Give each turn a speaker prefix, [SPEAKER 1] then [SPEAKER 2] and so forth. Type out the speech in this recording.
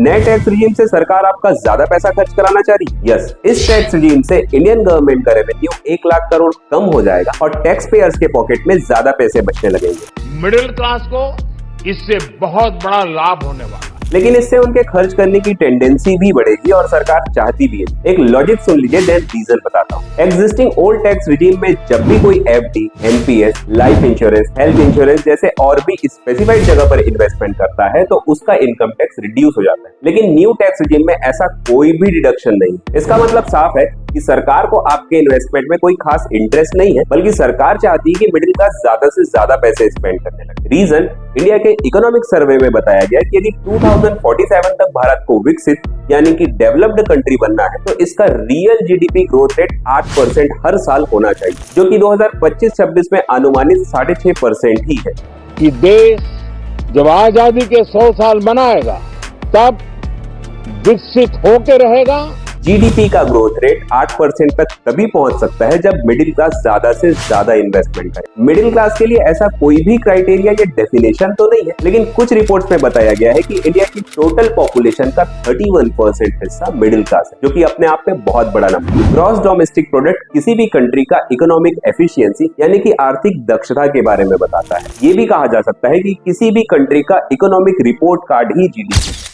[SPEAKER 1] नए tax regime से सरकार आपका ज्यादा पैसा खर्च कराना चाह रही? यस, इस टैक्स रिजीम से इंडियन गवर्नमेंट का रेवेन्यू 1 लाख करोड़ कम हो जाएगा और टैक्स पेयर्स के पॉकेट में ज्यादा पैसे बचने लगेंगे।
[SPEAKER 2] मिडिल क्लास को इससे बहुत बड़ा लाभ होने वाला है।
[SPEAKER 1] लेकिन इससे उनके खर्च करने की टेंडेंसी भी बढ़ेगी और सरकार चाहती भी है। एक लॉजिक सुन लीजिए, देन रीजन बताता हूँ। एग्जिस्टिंग ओल्ड टैक्स रिजीम में जब भी कोई FD, NPS, life insurance, health insurance जैसे और भी स्पेसिफाइड जगह पर इन्वेस्टमेंट करता है तो उसका इनकम टैक्स रिड्यूस हो जाता है। लेकिन न्यू टैक्स रिजीम में ऐसा कोई भी डिडक्शन नहीं। इसका मतलब साफ है कि सरकार को आपके इन्वेस्टमेंट में कोई खास इंटरेस्ट नहीं है, बल्कि सरकार चाहती है कि मिडिल क्लास ज्यादा से ज्यादा पैसे स्पेंड करने लगे। रीजन, इंडिया के इकोनॉमिक सर्वे में बताया गया कि यदि 2047 तक भारत को विकसित यानी कि डेवलप्ड कंट्री बनना है तो इसका रियल जीडीपी ग्रोथ रेट 8% हर साल होना चाहिए, जो कि 2025-26 में अनुमानित 6.5% ही है।
[SPEAKER 2] कि देश जब आजादी के 100 साल मनाएगा तब विकसित होकर रहेगा।
[SPEAKER 1] जीडीपी का ग्रोथ रेट 8% तक तभी पहुंच सकता है जब मिडिल क्लास ज्यादा से ज्यादा इन्वेस्टमेंट करे। मिडिल क्लास के लिए ऐसा कोई भी क्राइटेरिया या डेफिनेशन तो नहीं है, लेकिन कुछ रिपोर्ट्स में बताया गया है कि इंडिया की टोटल पॉपुलेशन का 31% हिस्सा मिडिल क्लास है, जो कि अपने आप में बहुत बड़ा नंबर है। ग्रॉस डोमेस्टिक प्रोडक्ट किसी भी कंट्री का इकोनॉमिक एफिशिएंसी यानी कि आर्थिक दक्षता के बारे में बताता है। ये भी कहा जा सकता है कि किसी भी कंट्री का इकोनॉमिक रिपोर्ट कार्ड ही जीडीपी।